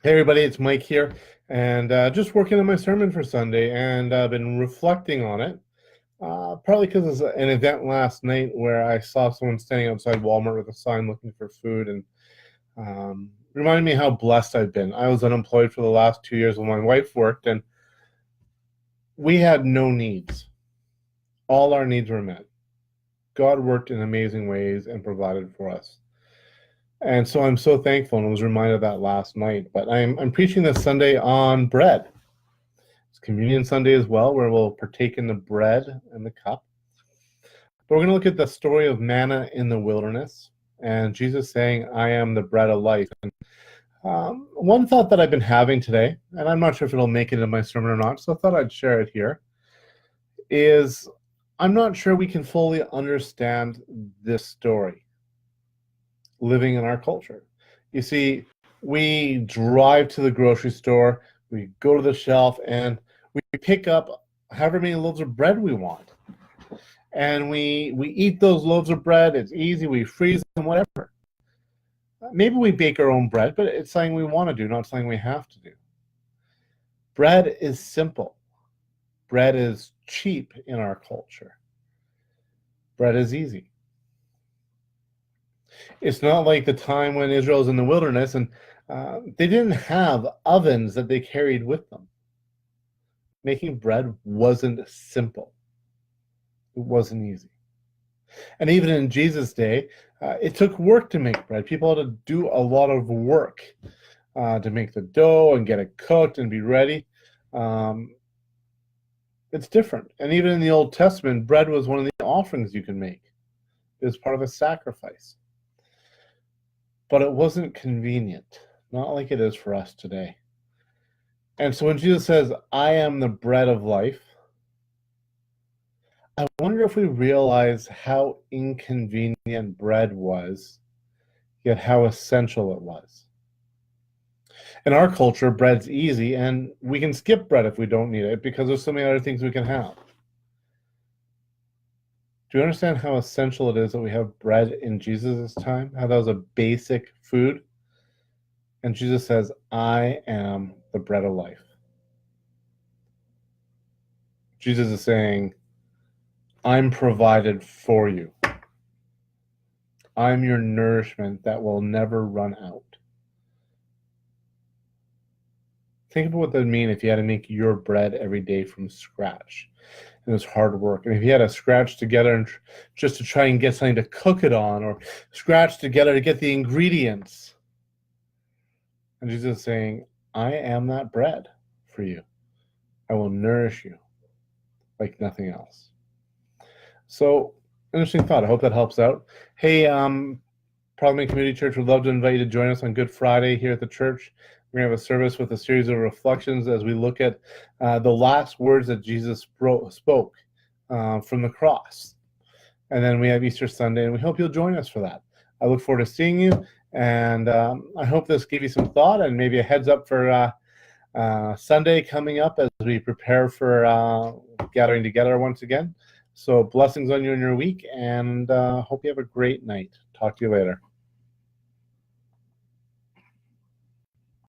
Hey everybody, it's Mike here, and just working on my sermon for Sunday, and I've been reflecting on it. Probably because it's an event last night where I saw someone standing outside Walmart with a sign looking for food, and reminded me how blessed I've been. I was unemployed for the last 2 years while my wife worked, and we had no needs. All our needs were met. God worked in amazing ways and provided for us. And so I'm so thankful, and I was reminded of that last night. But I'm preaching this Sunday on bread. It's Communion Sunday as well, where we'll partake in the bread and the cup. But we're going to look at the story of manna in the wilderness, and Jesus saying, I am the bread of life. And one thought that I've been having today, and I'm not sure if it'll make it in my sermon or not, so I thought I'd share it here, is I'm not sure we can fully understand this story living in our culture. You see, we drive to the grocery store, we go to the shelf, and we pick up however many loaves of bread we want. And we eat those loaves of bread. It's easy. We freeze them, whatever. Maybe we bake our own bread, but it's something we want to do, not something we have to do. Bread is simple. Bread is cheap in our culture. Bread is easy. It's not like the time when Israel was in the wilderness and they didn't have ovens that they carried with them. Making bread wasn't simple. It wasn't easy. And even in Jesus' day, it took work to make bread. People had to do a lot of work to make the dough and get it cooked and be ready. It's different. And even in the Old Testament, bread was one of the offerings you could make. It was part of a sacrifice. But it wasn't convenient, not like it is for us today. And so when Jesus says, I am the bread of life, I wonder if we realize how inconvenient bread was, yet how essential it was. In our culture, bread's easy, and we can skip bread if we don't need it because there's so many other things we can have. Do you understand how essential it is that we have bread in Jesus' time? How that was a basic food? And Jesus says, I am the bread of life. Jesus is saying, I'm provided for you. I'm your nourishment that will never run out. Think about what that would mean if you had to make your bread every day from scratch. And it's hard work. And if you had to scratch together and just to try and get something to cook it on, or scratch together to get the ingredients. And Jesus is saying, I am that bread for you. I will nourish you like nothing else. So, interesting thought. I hope that helps out. Hey, Parliament Community Church would love to invite you to join us on Good Friday here at the church. We're going to have a service with a series of reflections as we look at the last words that Jesus spoke from the cross. And then we have Easter Sunday, and we hope you'll join us for that. I look forward to seeing you, and I hope this gave you some thought and maybe a heads up for Sunday coming up as we prepare for gathering together once again. So blessings on you in your week, and hope you have a great night. Talk to you later.